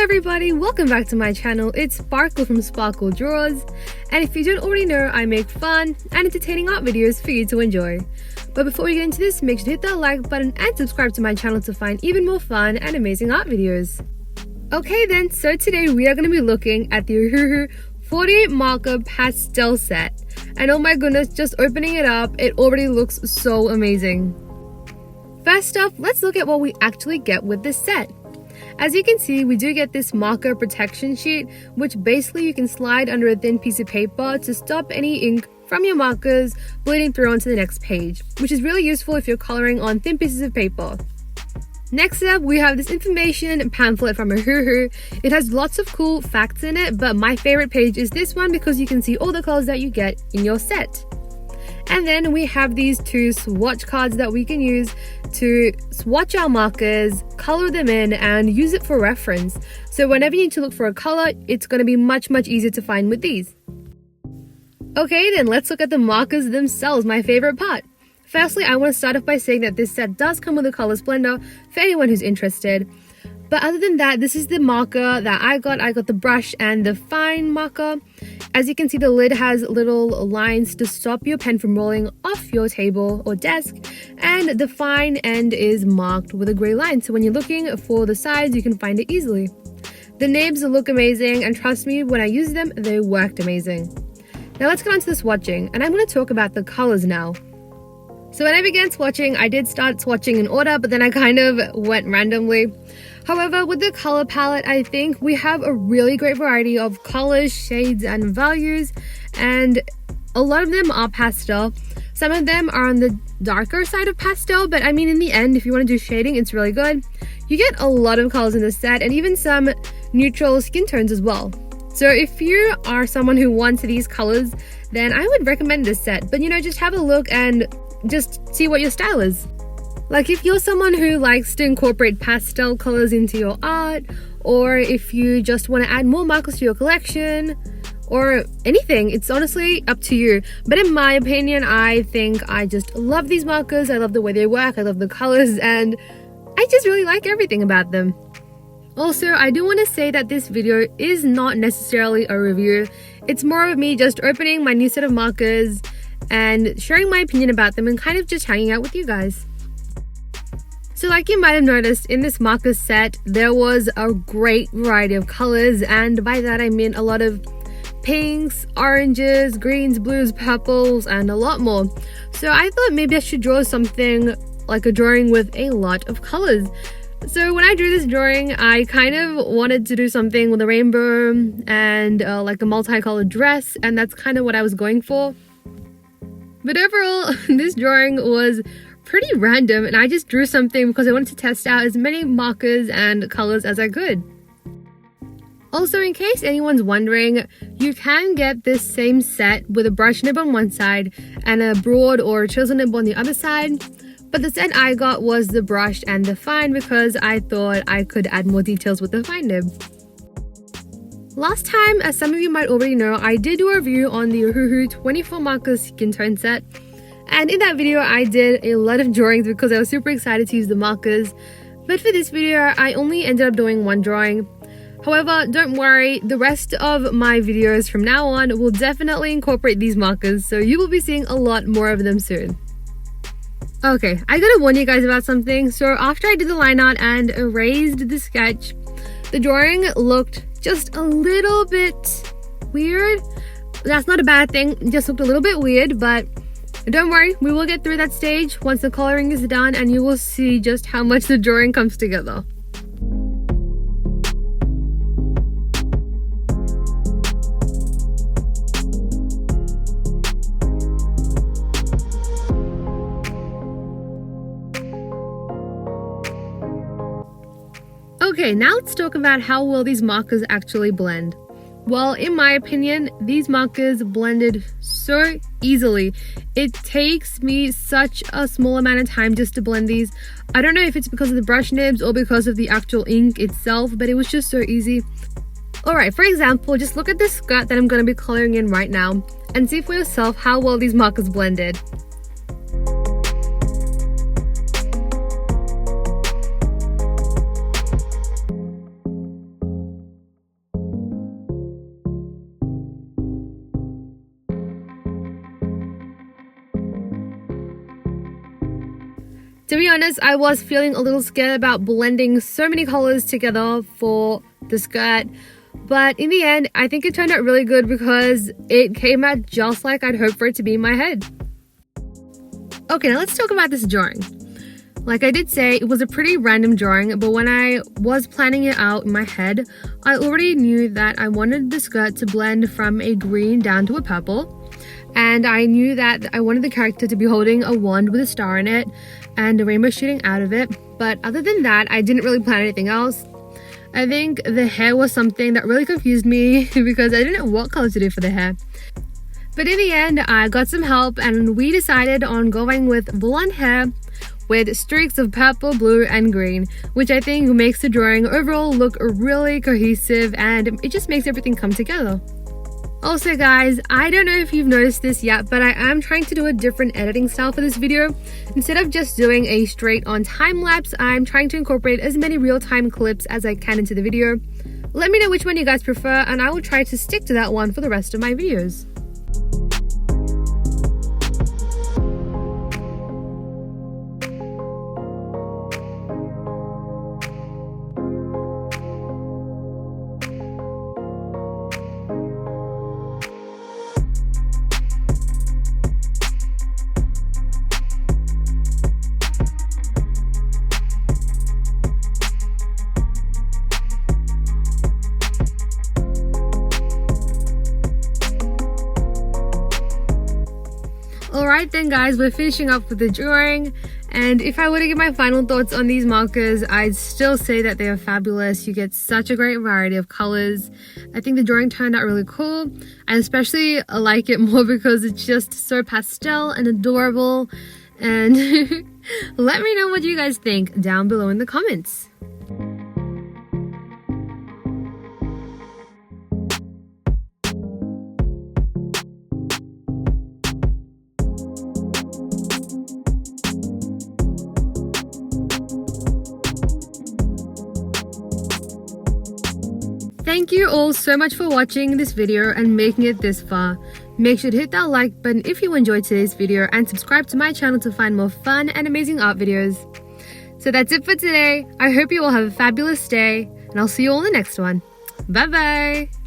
everybody, welcome back to my channel. It's Sparkle from Sparkle Drawz, and if you don't already know, I make fun and entertaining art videos for you to enjoy. But before we get into this, make sure to hit that like button and subscribe to my channel to find even more fun and amazing art videos. Okay then, so today we are going to be looking at the Ohuhu 48 marker pastel set, and oh my goodness, just opening it up, it already looks so amazing. First up, let's look at what we actually get with this set. As you can see, we do get this marker protection sheet, which basically you can slide under a thin piece of paper to stop any ink from your markers bleeding through onto the next page, which is really useful if you're coloring on thin pieces of paper. Next up, we have this information pamphlet from Ohuhu. It has lots of cool facts in it, but my favorite page is this one because you can see all the colors that you get in your set. And then we have these two swatch cards that we can use to swatch our markers, color them in, and use it for reference. So whenever you need to look for a color, it's going to be much easier to find with these. Okay, then let's look at the markers themselves, my favorite part. Firstly, I want to start off by saying that this set does come with a color blender for anyone who's interested. But other than that, this is the marker that I got. I got the brush and the fine marker. As you can see, the lid has little lines to stop your pen from rolling off your table or desk, and the fine end is marked with a grey line, so when you're looking for the sides, you can find it easily. The nibs look amazing, and trust me, when I used them, they worked amazing. Now let's get on to the swatching, and I'm going to talk about the colors now. So when I began swatching, I did start swatching in order, but then I kind of went randomly. However, with the color palette, I think we have a really great variety of colors, shades, and values, and a lot of them are pastel. Some of them are on the darker side of pastel, but I mean, in the end, if you want to do shading, it's really good. You get a lot of colors in this set, and even some neutral skin tones as well. So if you are someone who wants these colors, then I would recommend this set. But just have a look and just see what your style is. Like if you're someone who likes to incorporate pastel colors into your art, or if you just want to add more markers to your collection, or anything, it's honestly up to you. But in my opinion, I think I just love these markers. I love the way they work, I love the colors, and I just really like everything about them. Also, I do want to say that this video is not necessarily a review. It's more of me just opening my new set of markers and sharing my opinion about them and kind of just hanging out with you guys. So like you might have noticed, in this marker set, there was a great variety of colors, and by that I mean a lot of pinks, oranges, greens, blues, purples, and a lot more. So I thought maybe I should draw something like a drawing with a lot of colors. So when I drew this drawing, I kind of wanted to do something with a rainbow and like a multicolored dress, and that's kind of what I was going for. But overall, this drawing was pretty random, and I just drew something because I wanted to test out as many markers and colors as I could. Also, in case anyone's wondering, you can get this same set with a brush nib on one side and a broad or chisel nib on the other side. But the set I got was the brush and the fine because I thought I could add more details with the fine nib. Last time, as some of you might already know, I did do a review on the Ohuhu 24 marker skin tone set. And in that video, I did a lot of drawings because I was super excited to use the markers. But for this video, I only ended up doing one drawing. However, don't worry, the rest of my videos from now on will definitely incorporate these markers, so you will be seeing a lot more of them soon. Okay, I gotta warn you guys about something. So after I did the line art and erased the sketch, the drawing looked just a little bit weird. That's not a bad thing, it just looked a little bit weird, but don't worry, we will get through that stage once the coloring is done, and you will see just how much the drawing comes together. Okay, now let's talk about how well these markers actually blend. Well, in my opinion, these markers blended so easily. It takes me such a small amount of time just to blend these. I don't know if it's because of the brush nibs or because of the actual ink itself, but it was just so easy. Alright, for example, just look at this skirt that I'm going to be coloring in right now and see for yourself how well these markers blended. To be honest, I was feeling a little scared about blending so many colors together for the skirt, but in the end, I think it turned out really good because it came out just like I'd hoped for it to be in my head. Okay, now let's talk about this drawing. Like I did say, it was a pretty random drawing, but when I was planning it out in my head, I already knew that I wanted the skirt to blend from a green down to a purple. And I knew that I wanted the character to be holding a wand with a star in it and a rainbow shooting out of it. But other than that, I didn't really plan anything else. I think the hair was something that really confused me because I didn't know what color to do for the hair. But in the end, I got some help and we decided on going with blonde hair with streaks of purple, blue and green, which I think makes the drawing overall look really cohesive and it just makes everything come together. Also guys, I don't know if you've noticed this yet, but I am trying to do a different editing style for this video. Instead of just doing a straight on time lapse, I'm trying to incorporate as many real-time clips as I can into the video. Let me know which one you guys prefer and I will try to stick to that one for the rest of my videos. Alright then guys, we're finishing up with the drawing, and if I were to give my final thoughts on these markers, I'd still say that they are fabulous. You get such a great variety of colors. I think the drawing turned out really cool. I especially like it more because it's just so pastel and adorable, and let me know what you guys think down below in the comments. Thank you all so much for watching this video and making it this far. Make sure to hit that like button if you enjoyed today's video and subscribe to my channel to find more fun and amazing art videos. So that's it for today. I hope you all have a fabulous day and I'll see you all in the next one. Bye bye!